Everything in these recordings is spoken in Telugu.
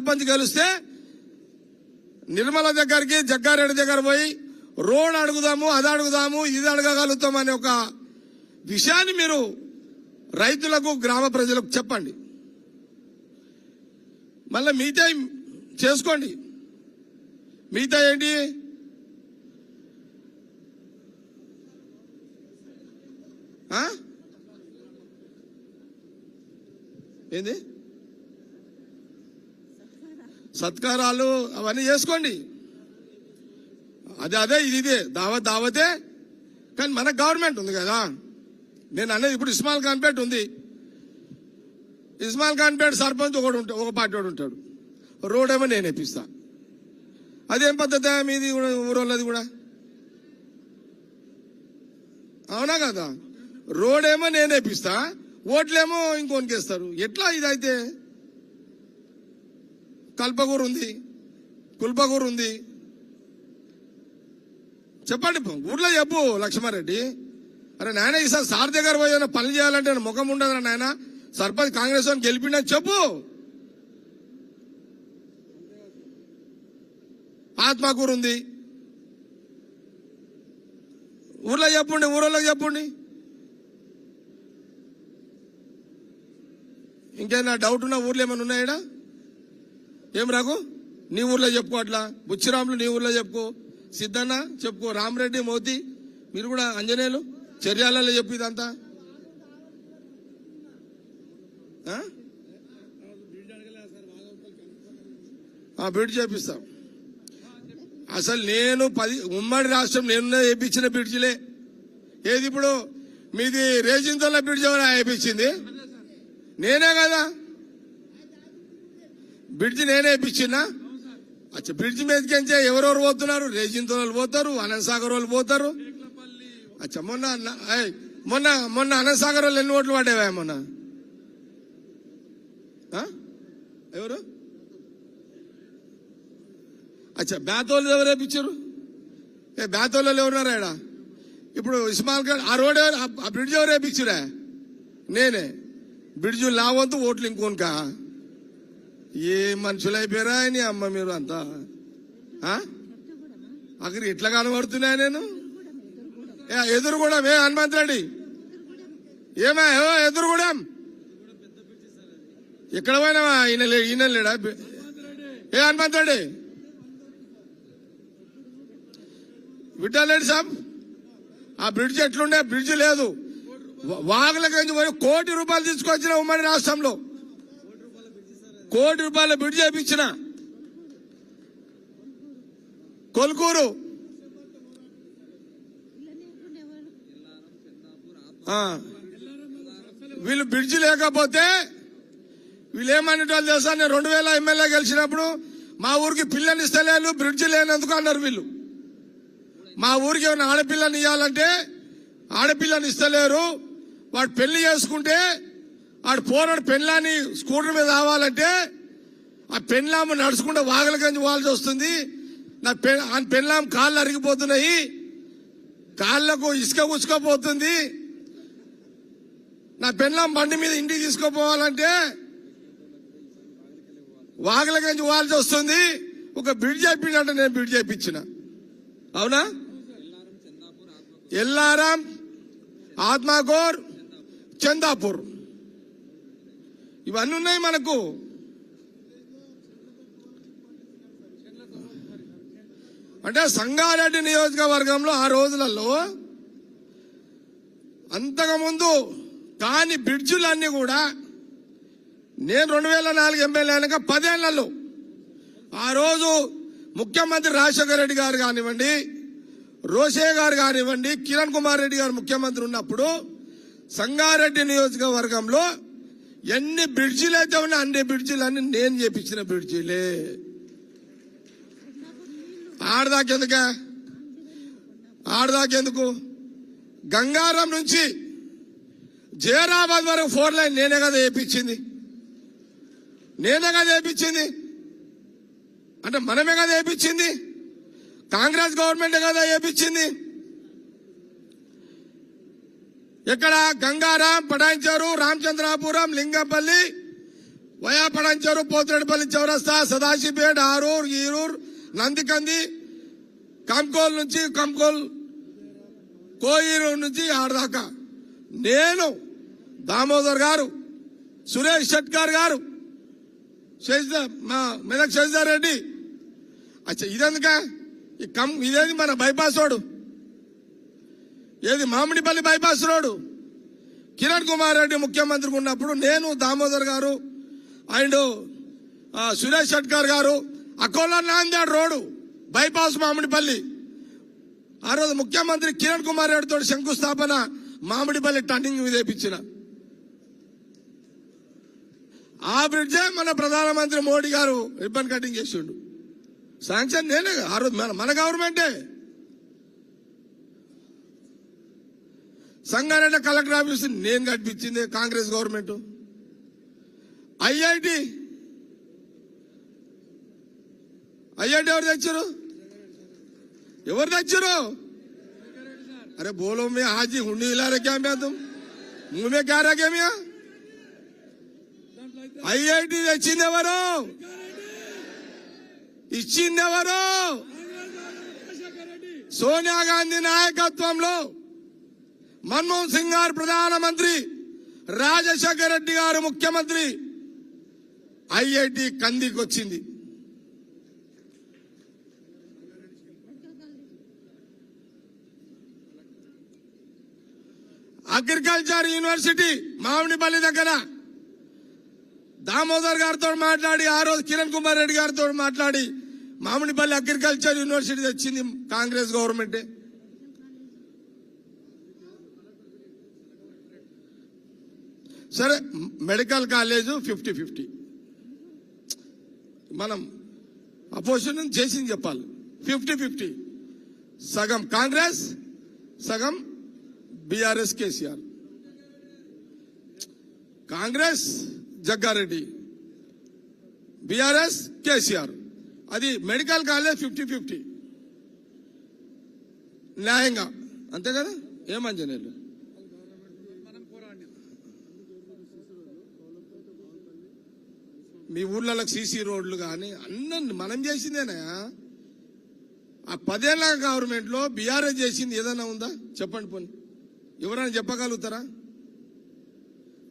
సర్పంచ్ గెలిస్తే నిర్మల దగ్గరికి జగ్గారెడ్డి దగ్గర పోయి రోడ్ అడుగుదాము, అది అడుగుదాము, ఇది అడగగలుగుతాం అనే ఒక విషయాన్ని మీరు రైతులకు, గ్రామ ప్రజలకు చెప్పండి. మళ్ళీ మిగతా చేసుకోండి. మిగతా ఏంటి? ఏంది? సత్కారాలు అవన్నీ చేసుకోండి. అదే ఇదే దావతే. కానీ మన గవర్నమెంట్ ఉంది కదా. నేను అనేది ఇప్పుడు ఇస్మాయిల్ ఖాన్పేట ఉంది. ఇస్మాయిల్ ఖాన్పేట సర్పంచ్ ఒక పార్టీ వాడు ఉంటాడు. రోడ్ ఏమో నేను వేపిస్తా. అదేం పద్ధతి మీది ఊరోళ్ళది కూడా? అవునా కదా? రోడ్ ఏమో నేను వేపిస్తా, ఓట్లేమో ఇంకొనికేస్తారు. ఎట్లా ఇదైతే? కల్పగూరు ఉంది, కుల్పగూరు ఉంది. చెప్పండి, ఊర్లో చెప్పు లక్ష్మారెడ్డి. అరే నాయన ఈసారి సార్ దగ్గర పోయి పని చేయాలంటే ముఖం ఉండదు నాయన. సర్పంచ్ కాంగ్రెస్ అని గెలిపిండని చెప్పు. ఆత్మకూరు ఉంది, ఊర్లో చెప్పండి, ఊరోళ్ళకి చెప్పండి. ఇంకేనా డౌట్ ఉన్నా ఊర్లో ఏమైనా ఉన్నాయా? ఏం రాకు, నీ ఊర్లో చెప్పుకో. అట్లా బుచ్చిరాములు నీ ఊర్లో చెప్పుకో, సిద్ధన్న చెప్పుకో, రామరెడ్డి, మోతి, మీరు కూడా అంజనేయులు చర్యాలలో చెప్పు. ఇదంతా బ్రిడ్జ్ చేపిస్తాం. అసలు నేను ఉమ్మడి రాష్ట్రం నేను వేయించిన బ్రిడ్జిలే. ఏది ఇప్పుడు మీది రేజింతల బ్రిడ్జ్ ఎవరు వేయించింది? నేనే కదా. బ్రిడ్జ్ నేనే వేయించినా. అచ్చా, బ్రిడ్జ్ మీదకించే ఎవరెవరు పోతున్నారు? రేజింతల వాళ్ళు పోతారు, అనంతసాగర్ వాళ్ళు పోతారు. అచ్చా, మొన్న అనంతసాగర్ వాళ్ళు ఎన్ని ఓట్లు పడేవా? మొన్న ఎవరు? అచ్చా, బేతోళ్ళు ఎవరు వేయించారు? బేతోళ్ళు ఎవరున్నారా ఇక్కడ? ఇప్పుడు ఇస్మాయిల్ ఖాన్ ఆ రోడ్ ఆ బ్రిడ్జ్ ఎవరు వేయించురా? నేనే. బ్రిడ్జ్ నా వంతు, ఓట్లు ఇంకోనుకా. ఏ మనుషులు అయిపోయారా అని అమ్మ మీరు అంతా. అక్కడ ఎట్లా కనబడుతున్నా నేను? ఎదురు కూడా హనుమంత్ రెడ్డి ఏమా ఎదురు కూడా ఎక్కడ పోయినావా? ఈయన లేడా? హనుమంత్ రెడ్డి, విఠల్ రెడ్డి సాబ్, ఆ బ్రిడ్జ్ ఎట్లుండే? బ్రిడ్జ్ లేదు. వాగులకి పోయి ₹1 కోటి తీసుకొచ్చిన ఉమ్మడి రాష్ట్రంలో. ₹1 కోటి బ్రిడ్జ్ వేయించిన. కొల్కూరు వీళ్ళు బ్రిడ్జ్ లేకపోతే వీళ్ళు ఏమనేటోళ్ళు తెలుసా? నేను 2000 ఎమ్మెల్యే గెలిచినప్పుడు మా ఊరికి పిల్లని ఇస్తలేను, బ్రిడ్జ్ లేనందుకు అన్నారు వీళ్ళు. మా ఊరికి ఏమైనా ఆడపిల్లని ఇవ్వాలంటే ఆడపిల్లని ఇస్తలేరు. వాడు పెళ్లి చేసుకుంటే ఆడు పోరాడు పెళ్ళాన్ని స్కూటర్ మీద రావాలంటే ఆ పెళ్ళాము నడుచుకుంటే వాగలగంజి వాల్సి వస్తుంది. నా పెళ్ళాం కాళ్ళు అరిగిపోతున్నాయి, కాళ్లకు ఇసుక కూసుకపోతుంది. నా పెళ్ళాం బండి మీద ఇంటికి తీసుకుపోవాలంటే వాగలగంజి వాల్సి వస్తుంది. ఒక బ్రిడ్జ్ అయిపోయినట్టు నేను బ్రిడ్జ్ అయిపించిన. అవునా? ఎల్లారం, ఆత్మకూర్, చందాపూర్ ఇవన్నీ ఉన్నాయి మనకు. అంటే సంగారెడ్డి నియోజకవర్గంలో ఆ రోజులలో అంతకుముందు కాని బ్రిడ్జులన్నీ కూడా నేను 2004 ఎమ్మెల్యే అయినాక 10 ఏళ్లలో ఆ రోజు ముఖ్యమంత్రి రాజశేఖర రెడ్డి గారు కానివ్వండి, రోషే గారు కానివ్వండి, కిరణ్ కుమార్ రెడ్డి గారు ముఖ్యమంత్రి ఉన్నప్పుడు సంగారెడ్డి నియోజకవర్గంలో ఎన్ని బ్రిడ్జిలు అయితే ఉన్నా అన్ని బ్రిడ్జిలన్నీ నేను చేపించిన బ్రిడ్జిలే. ఆడదాకెందుకు? గంగారం నుంచి జైరాబాద్ వరకు 4 లైన్ నేనే కదా వేయించింది. అంటే మనమే కదా వేయించింది. కాంగ్రెస్ గవర్నమెంట్ కదా వేయించింది. ఇక్కడ గంగారాం, పటాన్చెరు, రామచంద్రాపురం, లింగంపల్లి, వయా పడంచెరు, పోతిరెడ్డిపల్లి చౌరస్తా, సదాశివపేట, ఆరూర్, ఈరూర్, నందికంది, కంకోల్ నుంచి కోయిరూరు నుంచి ఆడదాకా నేను, దామోదర్ గారు, సురేష్ షెట్కర్ గారు, మా మెదక్ శశిధర్ రెడ్డి. అచ్చా ఇదెందుక ఇదేది మన బైపాస్ రోడ్డు, ఏది మామిడిపల్లి బైపాస్ రోడ్డు. కిరణ్ కుమార్ రెడ్డి ముఖ్యమంత్రి ఉన్నప్పుడు నేను, దామోదర్ గారు అండ్ సురేష్ షెట్కర్ గారు అకోలా నాందేడ్ రోడ్డు బైపాస్ మామిడిపల్లి. ఆ రోజు ముఖ్యమంత్రి కిరణ్ కుమార్ రెడ్డితో శంకుస్థాపన మామిడిపల్లి టర్నింగ్ మీద వేయించిన ఆ బ్రిడ్జే మన ప్రధానమంత్రి మోడీ గారు రిబ్బన్ కటింగ్ చేసిండు. శాంక్షన్ నేనే ఆ రోజు మన గవర్నమెంటే. సంగారెడ్డి కలెక్టర్ ఆఫీస్ నేను కట్టించింది కాంగ్రెస్ గవర్నమెంట్. ఐఐటి ఎవరు తెచ్చారు? अरे बोलो मैं आज ही हुंडी हिला रहे क्या मैं तुम मुंह में क्या रखे मिया ఐఐటి తెచ్చిందెవరు? ఇచ్చిందెవరు? సోనియా గాంధీ నాయకత్వంలో మన్మోహన్ సింగ్ గారు ప్రధానమంత్రి, రాజశేఖర రెడ్డి గారు ముఖ్యమంత్రి. ఐఐటి కందికి వచ్చింది. అగ్రికల్చర్ యూనివర్సిటీ మామిడిపల్లి దగ్గర దామోదర్ గారితో మాట్లాడి, ఆ రోజు కిరణ్ కుమార్ రెడ్డి గారితో మాట్లాడి మామిడిపల్లి అగ్రికల్చర్ యూనివర్సిటీ తెచ్చింది కాంగ్రెస్ గవర్నమెంటే. సరే మెడికల్ కాలేజ్ 50-50 మనం అపోజిషన్ చేసింది చెప్పాలి. 50-50 సగం కాంగ్రెస్ సగం బీఆర్ఎస్ కేసీఆర్. కాంగ్రెస్ జగ్గారెడ్డి, బీఆర్ఎస్ కేసీఆర్. అది మెడికల్ కాలేజ్ 50-50 న్యాయంగా, అంతే కదా. ఏమంజనేలు మీ ఊర్లలో సీసీ రోడ్లు కానీ అన్నీ మనం చేసిందేనా? ఆ 10 ఏళ్ల గవర్నమెంట్ లో బీఆర్ఎస్ చేసింది ఏదైనా ఉందా చెప్పండి, పోనీ ఎవరైనా చెప్పగలుగుతారా?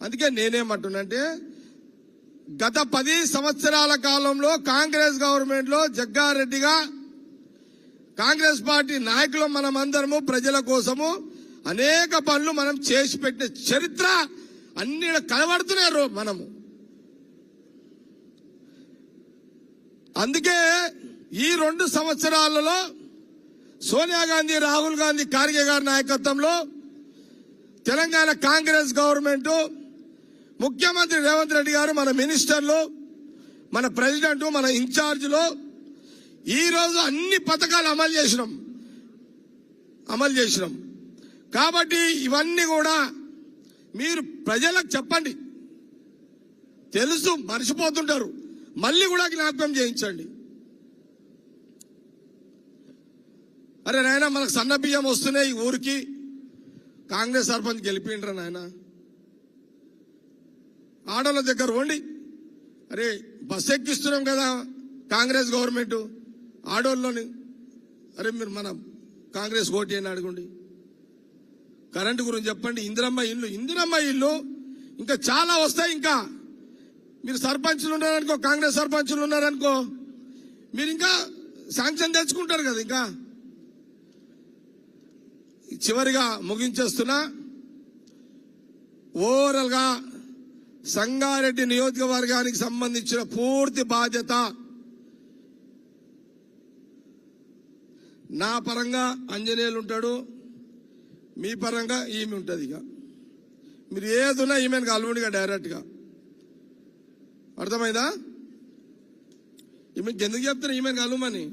అందుకే నేనేమంటున్నంటే గత 10 సంవత్సరాల కాలంలో కాంగ్రెస్ గవర్నమెంట్ లో జగ్గారెడ్డిగా కాంగ్రెస్ పార్టీ నాయకులు మనమందరము ప్రజల కోసము అనేక పనులు మనం చేసి పెట్టిన చరిత్ర అన్ని కనబడుతున్నారు మనము. అందుకే ఈ 2 సంవత్సరాలలో సోనియా గాంధీ, రాహుల్ గాంధీ, ఖార్గే గారి నాయకత్వంలో తెలంగాణ కాంగ్రెస్ గవర్నమెంట్, ముఖ్యమంత్రి రేవంత్ రెడ్డి గారు, మన మినిస్టర్లు, మన ప్రెసిడెంట్, మన ఇన్ఛార్జ్లో ఈ రోజు అన్ని పథకాలు అమలు చేసినాం. కాబట్టి ఇవన్నీ కూడా మీరు ప్రజలకు చెప్పండి. తెలుసు, మర్చిపోతుంటారు, మళ్ళీ కూడా జ్ఞాపకం చేయించండి. అరే నాయన మనకు సన్న బియ్యం వస్తున్నాయి ఈ ఊరికి, కాంగ్రెస్ సర్పంచ్ గెలిపిండ్రా నాయన. ఆడోళ్ళ దగ్గర పోండి. అరే బస్ ఎక్కిస్తున్నాం కదా కాంగ్రెస్ గవర్నమెంట్, ఆడోళ్ళని అరే మీరు మన కాంగ్రెస్ ఓటు అని అడగండి. కరెంటు గురించి చెప్పండి. ఇందిరమ్మ ఇల్లు ఇంకా చాలా వస్తాయి. ఇంకా మీరు సర్పంచులు ఉన్నారనుకో, కాంగ్రెస్ సర్పంచులు ఉన్నారనుకో, మీరు ఇంకా శాంక్షన్ తెచ్చుకుంటారు కదా. ఇంకా చివరిగా ముగించేస్తున్నా. ఓవరాల్ గా సంగారెడ్డి నియోజకవర్గానికి సంబంధించిన పూర్తి బాధ్యత నా పరంగా అంజనేయులు ఉంటాడు, మీ పరంగా ఈమె ఉంటుంది. ఇక మీరు ఏదున్నా ఈమెను కలవండిగా డైరెక్ట్గా. అర్థమైందా? ఈమెకి ఎందుకు చెప్తారు ఈమెను కలవమని?